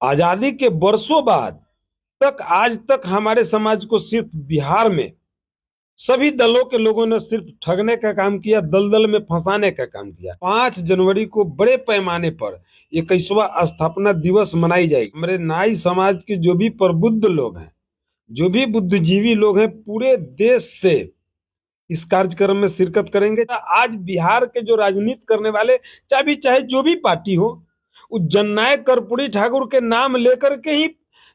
आजादी के वर्षों बाद तक आज तक हमारे समाज को सिर्फ बिहार में सभी दलों के लोगों ने सिर्फ ठगने का काम किया, दलदल में फंसाने का काम किया। 5 जनवरी को बड़े पैमाने पर 21वां स्थापना दिवस मनाई जाएगी। हमारे नाई समाज के जो भी प्रबुद्ध लोग हैं, जो भी बुद्धिजीवी लोग हैं, पूरे देश से इस कार्यक्रम में शिरकत करेंगे। आज बिहार के जो राजनीति करने वाले, चाहे जो भी पार्टी हो, वो जननायक कर्पूरी ठाकुर के नाम लेकर के ही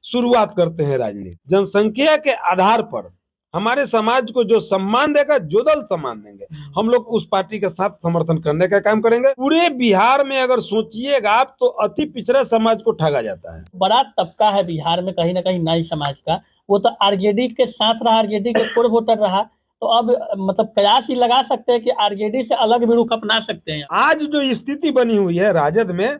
शुरुआत करते हैं राजनीति। जनसंख्या के आधार पर हमारे समाज को जो सम्मान देगा, जो दल सम्मान देंगे, हम लोग उस पार्टी के साथ समर्थन करने का काम करेंगे। पूरे बिहार में अगर सोचिएगा आप, तो अति पिछड़ा समाज को ठगा जाता है। बड़ा तबका है बिहार में कहीं ना कहीं नाई समाज का, वो तो आरजेडी के साथ रहा, आरजेडी के कोर वोटर रहा, तो अब मतलब कयास ही लगा सकते हैं कि आरजेडी से अलग भी रुख अपना सकते हैं। आज जो स्थिति बनी हुई है राजद में,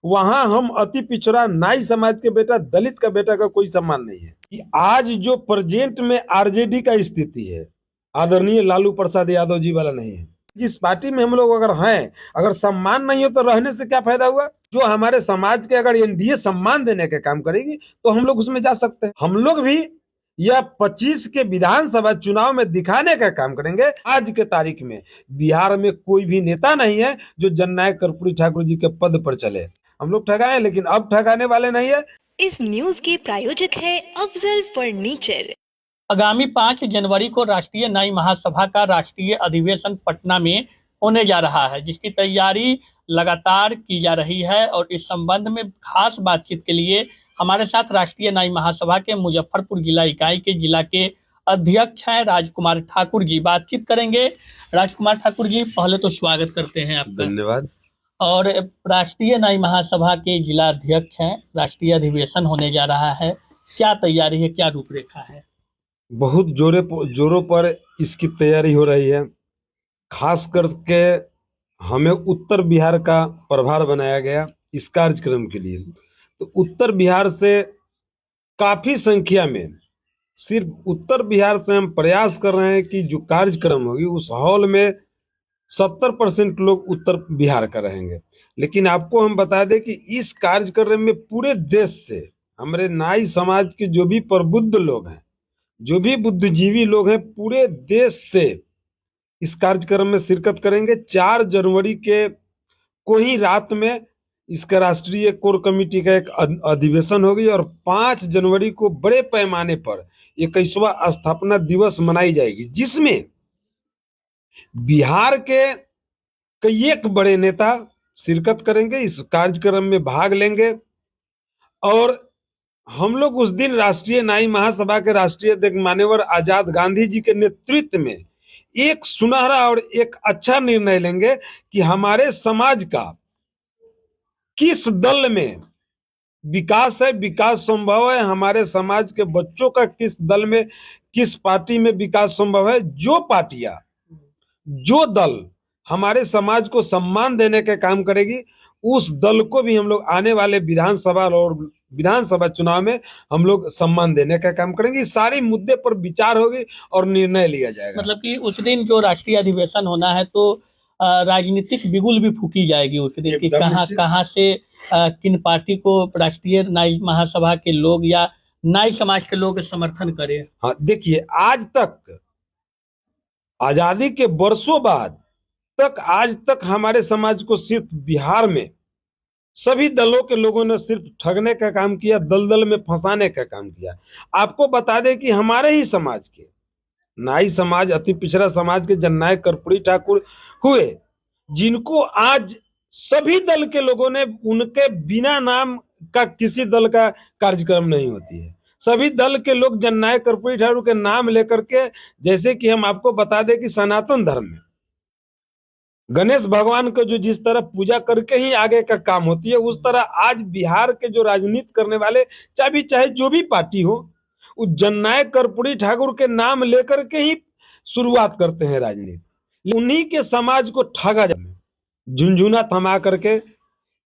वहां हम अति पिछड़ा नाई समाज के बेटा, दलित का बेटा का कोई सम्मान नहीं है। कि आज जो प्रेजेंट में आरजेडी का स्थिति है, आदरणीय लालू प्रसाद यादव जी वाला नहीं है। जिस पार्टी में हम लोग अगर हैं, अगर सम्मान नहीं हो तो रहने से क्या फायदा हुआ। जो हमारे समाज के अगर एनडीए सम्मान देने का काम करेगी तो हम लोग उसमें जा सकते हैं। हम लोग भी यह 25 के विधानसभा चुनाव में दिखाने का काम करेंगे। आज के तारीख में बिहार में कोई भी नेता नहीं है जो जननायक कर्पूरी ठाकुर जी के पद पर चले। हम लोग ठगाए, लेकिन अब ठगाने वाले नहीं है। इस न्यूज के प्रायोजक है अफजल फर्नीचर। आगामी 5 जनवरी को राष्ट्रीय नाई महासभा का राष्ट्रीय अधिवेशन पटना में होने जा रहा है, जिसकी तैयारी लगातार की जा रही है। और इस संबंध में खास बातचीत के लिए हमारे साथ राष्ट्रीय नाई महासभा के मुजफ्फरपुर जिला इकाई के जिला के अध्यक्ष हैं राजकुमार ठाकुर जी। बातचीत करेंगे। राजकुमार ठाकुर जी, पहले तो स्वागत करते हैं आपका। धन्यवाद। और राष्ट्रीय नाई महासभा के जिला अध्यक्ष हैं, राष्ट्रीय अधिवेशन होने जा रहा है, क्या तैयारी है, क्या रूपरेखा है? बहुत जोरों पर इसकी तैयारी हो रही है। खास करके हमें उत्तर बिहार का प्रभार बनाया गया इस कार्यक्रम के लिए। तो उत्तर बिहार से काफी संख्या में, सिर्फ उत्तर बिहार से हम प्रयास कर रहे हैं कि जो कार्यक्रम होगी उस हॉल में 70% लोग उत्तर बिहार का रहेंगे। लेकिन आपको हम बता दें कि इस कार्यक्रम में पूरे देश से हमारे नाई समाज के जो भी प्रबुद्ध लोग हैं, जो भी बुद्धिजीवी लोग हैं, पूरे देश से इस कार्यक्रम में शिरकत करेंगे। 4 जनवरी के को ही रात में इसका राष्ट्रीय कोर कमेटी का एक अधिवेशन होगी और 5 जनवरी को बड़े पैमाने पर 21वां स्थापना दिवस मनाई जाएगी, जिसमें बिहार के कई एक बड़े नेता शिरकत करेंगे, इस कार्यक्रम में भाग लेंगे। और हम लोग उस दिन राष्ट्रीय नाई महासभा के राष्ट्रीय अध्यक्ष माननीय आजाद गांधी जी के नेतृत्व में एक सुनहरा और एक अच्छा निर्णय लेंगे कि हमारे समाज का किस दल में विकास है, विकास संभव है, हमारे समाज के बच्चों का किस दल में, किस पार्टी में विकास संभव है। जो पार्टियां, जो दल हमारे समाज को सम्मान देने का काम करेगी, उस दल को भी हम लोग आने वाले विधानसभा चुनाव में हम लोग सम्मान देने का काम करेंगे। सारे मुद्दे पर विचार होगी और निर्णय लिया जाएगा। मतलब कि उस दिन जो राष्ट्रीय अधिवेशन होना है तो राजनीतिक बिगुल भी फूकी जाएगी उस दिन कि कहाँ से किन पार्टी को राष्ट्रीय नाई महासभा के लोग या नाई समाज के लोग समर्थन करें। हाँ, देखिए, आज तक आजादी के वर्षों बाद तक आज तक हमारे समाज को सिर्फ बिहार में सभी दलों के लोगों ने सिर्फ ठगने का काम किया, दलदल में फंसाने का काम किया। आपको बता दें कि हमारे ही समाज के नाई समाज, अति पिछड़ा समाज के जननायक कर्पूरी ठाकुर हुए, जिनको आज सभी दल के लोगों ने, उनके बिना नाम का किसी दल का कार्यक्रम नहीं होती है। सभी दल के लोग जननायक कर्पूरी ठाकुर के नाम लेकर के, जैसे कि हम आपको बता दें कि सनातन धर्म में गणेश भगवान को जो जिस तरह पूजा करके ही आगे का काम होती है, उस तरह आज बिहार के जो राजनीति करने वाले, चाहे जो भी पार्टी हो, वो जननायक कर्पूरी ठाकुर के नाम लेकर के ही शुरुआत करते हैं राजनीति। उन्हीं के समाज को ठगा जाए, झुंझुना थमा करके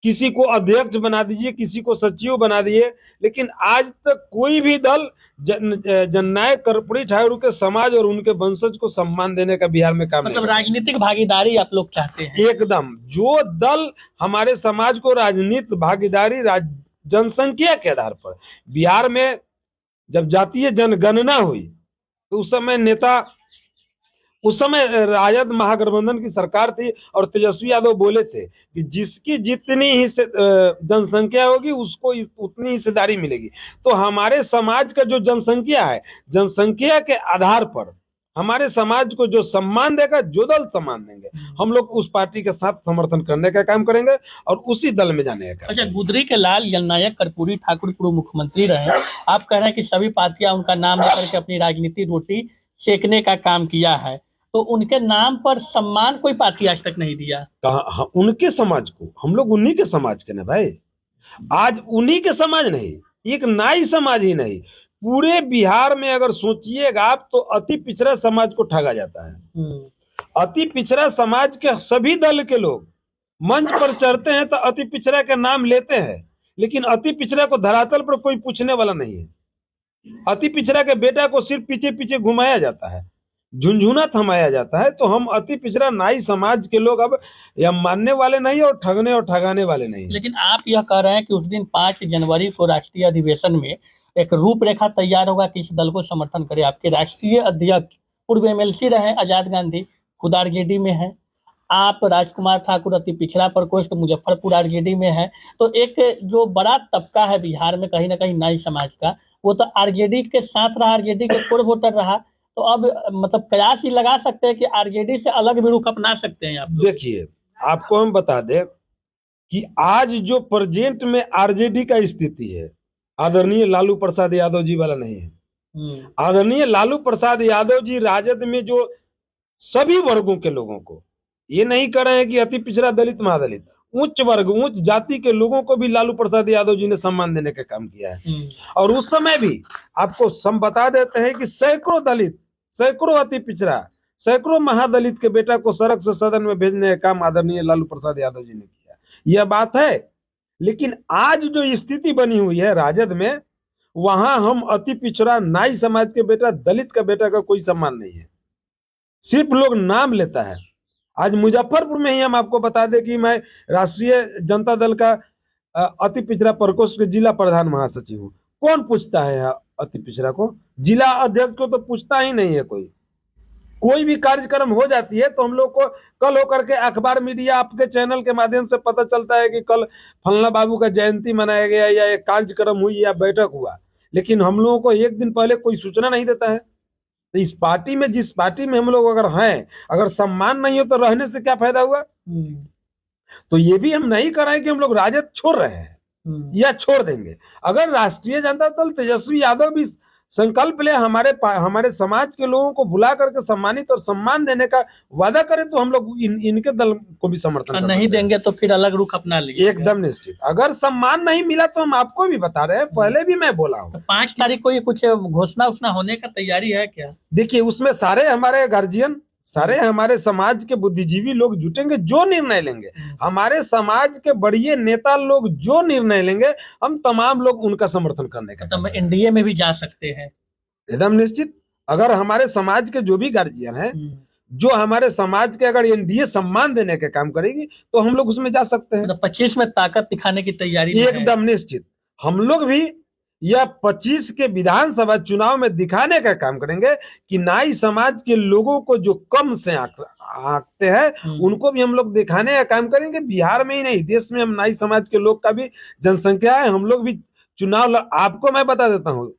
किसी को अध्यक्ष बना दीजिए, किसी को सचिव बना दिए। लेकिन आज तक कोई भी दल जननायक कर्पूरी ठाकुर के समाज और उनके वंशज को सम्मान देने का बिहार में काम मतलब राजनीतिक भागीदारी आप लोग चाहते हैं? एकदम। जो दल हमारे समाज को राजनीतिक भागीदारी जनसंख्या के आधार पर। बिहार में जब जातीय जनगणना हुई तो उस समय राजद महागठबंधन की सरकार थी और तेजस्वी यादव बोले थे कि जिसकी जितनी ही जनसंख्या होगी उसको उतनी हिस्सेदारी मिलेगी। तो हमारे समाज का जो जनसंख्या है, जनसंख्या के आधार पर हमारे समाज को जो सम्मान देगा, जो दल सम्मान देंगे, हम लोग उस पार्टी के साथ समर्थन करने का काम करेंगे और उसी दल में जाने का काम। अच्छा, गुदरी के लाल जननायक कर्पूरी ठाकुर पूर्व मुख्यमंत्री रहे, आप कह रहे हैं कि सभी पार्टियां उनका नाम लेकर के अपनी राजनीति रोटी सेकने का काम किया है, तो उनके नाम पर सम्मान कोई पार्टी आज तक नहीं दिया। कहा उनके समाज को, हम लोग उन्हीं के समाज के ना भाई, आज उन्हीं के समाज नहीं, एक नाई समाज ही नहीं, पूरे बिहार में अगर सोचिएगा आप तो अति पिछड़ा समाज को ठगा जाता है। अति पिछड़ा समाज के सभी दल के लोग मंच पर चढ़ते हैं तो अति पिछड़ा के नाम लेते हैं, लेकिन अति पिछड़ा को धरातल पर कोई पूछने वाला नहीं है। अति पिछड़ा के बेटा को सिर्फ पीछे पीछे घुमाया जाता है, झुंझुना थमाया जाता है। तो हम अति पिछड़ा नाई समाज के लोग अब या मानने वाले नहीं और ठगने और ठगाने वाले नहीं। लेकिन आप यह कह रहे हैं कि उस दिन 5 जनवरी को राष्ट्रीय अधिवेशन में एक रूपरेखा तैयार होगा, किस दल को समर्थन करे। आपके राष्ट्रीय अध्यक्ष पूर्व एमएलसी रहे आजाद गांधी, खुद आरजेडी में है। आप राजकुमार ठाकुर अति पिछड़ा प्रकोष्ठ मुजफ्फरपुर आरजेडी में है। तो एक जो बड़ा तबका है बिहार में कहीं ना कहीं नाई समाज का, वो तो आरजेडी के साथ रहा, आरजेडी के कोर वोटर रहा। तो अब मतलब कयास ही लगा सकते हैं कि आरजेडी से अलग भी रुख अपना सकते हैं आप। देखिए, आपको हम बता दें कि आज जो प्रेजेंट में आरजेडी का स्थिति है, आदरणीय लालू प्रसाद यादव जी वाला नहीं है। आदरणीय लालू प्रसाद यादव जी राजद में जो सभी वर्गों के लोगों को, ये नहीं कर रहे हैं कि अति पिछड़ा, दलित, महादलित, उच्च वर्ग, उच्च जाति के लोगों को भी लालू प्रसाद यादव जी ने सम्मान देने का काम किया है। और उस समय भी आपको हम बता देते हैं कि सैकड़ों दलित, सैकड़ों अति पिछड़ा, सैकड़ों महादलित के बेटा को सड़क से सदन में भेजने का काम आदरणीय लालू प्रसाद यादव जी ने किया। यह बात है। लेकिन आज जो स्थिति बनी हुई है राजद में, वहां हम अति पिछड़ा नाई समाज के बेटा, दलित का बेटा का कोई सम्मान नहीं है, सिर्फ लोग नाम लेता है। आज मुजफ्फरपुर में ही हम आपको बता दें कि मैं राष्ट्रीय जनता दल का अति पिछड़ा प्रकोष्ठ के जिला प्रधान महासचिव हूँ। कौन पूछता है यहाँ अति पिछड़ा को? जिला अध्यक्ष को तो पूछता ही नहीं है कोई भी कार्यक्रम हो जाती है तो हम लोग को कल होकर के अखबार, मीडिया, आपके चैनल के माध्यम से पता चलता है कि कल फलना बाबू का जयंती मनाया गया या एक कार्यक्रम हुई या बैठक हुआ, लेकिन हम लोगों को एक दिन पहले कोई सूचना नहीं देता है। तो इस पार्टी में, जिस पार्टी में हम लोग अगर हैं, अगर सम्मान नहीं हो तो रहने से क्या फायदा हुआ? तो ये भी हम नहीं कर रहे हैं कि हम लोग राजद छोड़ रहे हैं या छोड़ देंगे। अगर राष्ट्रीय जनता दल, तेजस्वी यादव भी संकल्प ले हमारे समाज के लोगों को बुला करके सम्मानित और सम्मान देने का वादा करें तो हम लोग इनके दल को भी समर्थन नहीं देंगे तो फिर अलग रुख अपना लीजिए। एकदम निश्चित। अगर सम्मान नहीं मिला तो हम आपको भी बता रहे हैं, पहले भी मैं बोला हूँ। तो 5 तारीख को ये कुछ घोषणा होने का तैयारी है क्या? देखिए, उसमें सारे हमारे गार्जियन, सारे हमारे समाज के बुद्धिजीवी लोग जुटेंगे, जो निर्णय लेंगे, हमारे समाज के बड़े नेता लोग जो निर्णय लेंगे, हम तमाम लोग उनका समर्थन करने का। तो एनडीए में भी जा सकते हैं एकदम निश्चित। अगर हमारे समाज के जो भी गार्जियन हैं, जो हमारे समाज के अगर एनडीए सम्मान देने का काम करेगी तो हम लोग उसमें जा सकते हैं। 25 में ताकत दिखाने की तैयारी एकदम निश्चित। हम लोग भी यह 25 के विधानसभा चुनाव में दिखाने का काम करेंगे कि नाई समाज के लोगों को जो कम से आंकते हैं उनको भी हम लोग दिखाने का काम करेंगे। बिहार में ही नहीं, देश में हम नाई समाज के लोग का भी जनसंख्या है। हम लोग भी चुनाव आपको मैं बता देता हूँ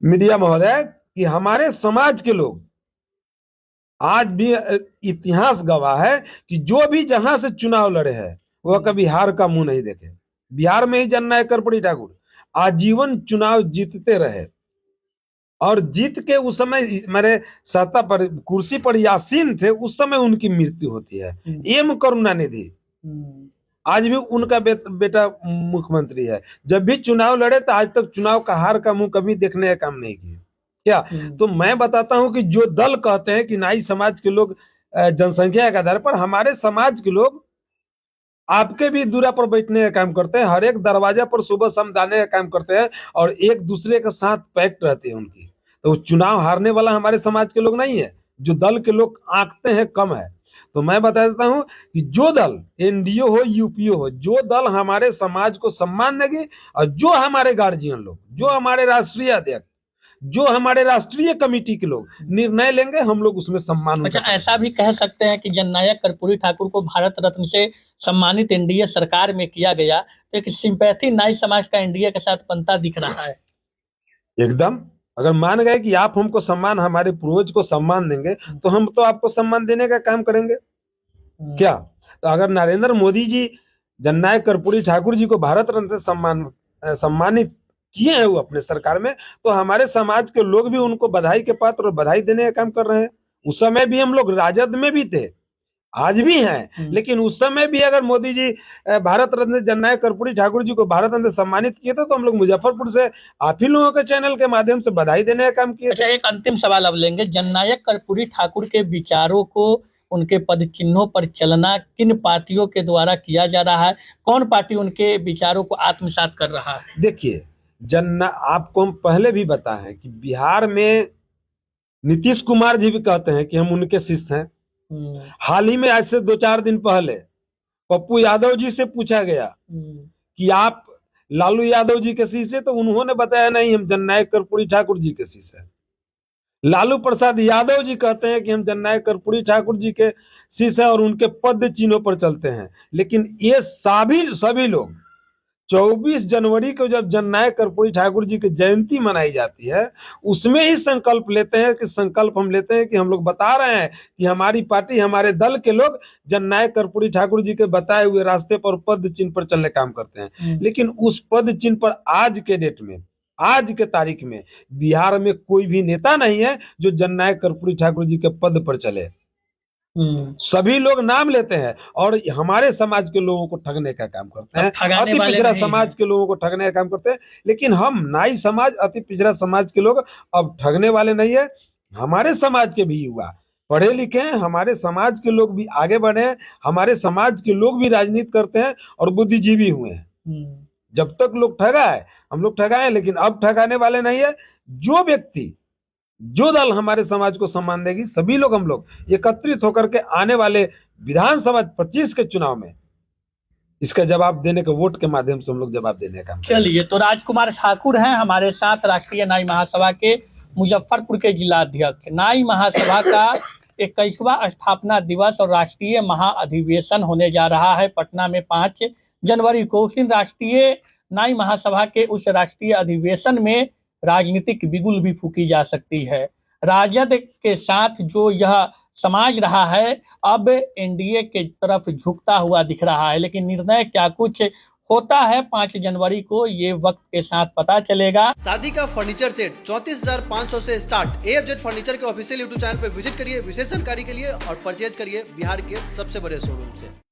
मीडिया महोदय कि हमारे समाज के लोग आज भी इतिहास गवाह है कि जो भी जहां से चुनाव लड़े हैं वह कभी हार का मुंह नहीं देखे। बिहार में ही जननायक कर्पूरी ठाकुर आजीवन चुनाव जीतते रहे और जीत के उस समय मेरे सत्ता पर, कुर्सी पर यासीन थे, उस समय उनकी मृत्यु होती है। एम करुणानिधि आज भी उनका बेटा मुख्यमंत्री है। जब भी चुनाव लड़े तो आज तक चुनाव का हार का मुंह कभी देखने का काम नहीं किया क्या? तो मैं बताता हूं कि जो दल कहते हैं कि नाई समाज के लोग जनसंख्या के आधार पर, हमारे समाज के लोग आपके भी दूरा पर बैठने का काम करते हैं, हर एक दरवाजा पर सुबह शाम जाने का काम करते हैं और एक दूसरे के साथ पैक्ट रहती है उनकी। तो चुनाव हारने वाला हमारे समाज के लोग नहीं है। जो दल के लोग आंकते हैं कम है। तो मैं बता देता हूं कि जो दल एनडीओ हो यूपीओ हो, जो दल हमारे समाज को सम्मान देगी और जो हमारे गार्जियन लोग, जो हमारे राष्ट्रीय अध्यक्ष, जो हमारे राष्ट्रीय कमेटी के लोग निर्णय लेंगे, हम लोग उसमें सम्मान उनका अच्छा, करेंगे। ऐसा भी कह सकते हैं कि जननायक कर्पूरी ठाकुर को भारत रत्न से सम्मानित एनडीए सरकार में किया गया, तो एक सिंपैथी नाई समाज का एनडीए के साथ बनता दिख रहा है। एकदम, अगर मान गए कि आप हमको सम्मान, हमारे पूर्वज को सम्मान देंगे, तो हम तो आपको सम्मान देने का काम करेंगे। क्या तो अगर नरेंद्र मोदी जी जननायक कर्पूरी ठाकुर जी को भारत रत्न से सम्मानित किए हैं वो अपने सरकार में, तो हमारे समाज के लोग भी उनको बधाई के पात्र और बधाई देने का काम कर रहे हैं। उस समय भी हम लोग राजद में भी थे, आज भी हैं, लेकिन उस समय भी अगर मोदी जी भारत रत्न जननायक कर्पूरी ठाकुर जी को भारत रत्न से सम्मानित किए थे, तो हम लोग मुजफ्फरपुर से आप ही लोगों के चैनल के माध्यम से बधाई देने का काम किए। अच्छा, एक अंतिम सवाल अब लेंगे। जननायक कर्पूरी ठाकुर के विचारों को, उनके पद चिन्हों पर चलना किन पार्टियों के द्वारा किया जा रहा है? कौन पार्टी उनके विचारों को आत्मसात कर रहा है? देखिए, आपको हम पहले भी बताए हैं कि बिहार में नीतीश कुमार जी भी कहते हैं कि हम उनके शिष्य हैं। हाल ही में आज से 2-4 दिन पहले पप्पू यादव जी से पूछा गया कि आप लालू यादव जी के शिष्य, तो उन्होंने बताया नहीं, हम जननायक कर्पूरी ठाकुर जी के शिष्य हैं। लालू प्रसाद यादव जी कहते हैं कि हम जननायक कर्पूरी ठाकुर जी के शिष्य हैं और उनके पद चिन्हों पर चलते हैं। लेकिन ये सभी लोग 24 जनवरी को जब जननायक कर्पूरी ठाकुर जी की जयंती मनाई जाती है, उसमें ही संकल्प लेते हैं कि हम लोग बता रहे हैं कि हमारी पार्टी, हमारे दल के लोग जननायक कर्पूरी ठाकुर जी के बताए हुए रास्ते पर पद चिन्ह पर चलने काम करते हैं। लेकिन उस पद चिन्ह पर आज के डेट में, आज के तारीख में बिहार में कोई भी नेता नहीं है जो जननायक कर्पूरी ठाकुर जी के पद पर चले। सभी लोग नाम लेते हैं और हमारे समाज के लोगों को ठगने का काम करते हैं, अति पिछड़ा समाज के लोगों को ठगने का काम करते हैं। लेकिन हम नाई समाज, अति पिछड़ा समाज के लोग अब ठगने वाले नहीं है। हमारे समाज के भी युवा पढ़े लिखे हैं, हमारे समाज के लोग भी आगे बढ़े हैं, हमारे समाज के लोग भी राजनीति करते हैं और बुद्धिजीवी हुए हैं। जब तक लोग ठगा है, हम लोग ठगाए, लेकिन अब ठगाने वाले नहीं है। जो व्यक्ति, जो दल हमारे समाज को सम्मान देगी, सभी लोग, हम लोग एकत्रित होकर के आने वाले विधानसभा 25 के चुनाव में इसका जवाब देने के, वोट के माध्यम से हम लोग जवाब देने का। चलिए, तो राजकुमार ठाकुर हैं हमारे साथ, राष्ट्रीय नाई महासभा के मुजफ्फरपुर के जिला अध्यक्ष। नाई महासभा का 21वां स्थापना दिवस और राष्ट्रीय महाअधिवेशन होने जा रहा है पटना में 5 जनवरी को। उस दिन राष्ट्रीय नाई महासभा के उस राष्ट्रीय अधिवेशन में राजनीतिक बिगुल भी फूकी जा सकती है। राजद के साथ जो यह समाज रहा है, अब एनडीए के तरफ झुकता हुआ दिख रहा है। लेकिन निर्णय क्या कुछ होता है 5 जनवरी को, ये वक्त के साथ पता चलेगा। शादी का फर्नीचर सेट 34,500 से स्टार्ट। AFZ फर्नीचर के ऑफिशियल यूट्यूब चैनल पर विजिट करिए विशेष जानकारी के लिए और परचेज करिए बिहार के सबसे बड़े शोरूम से।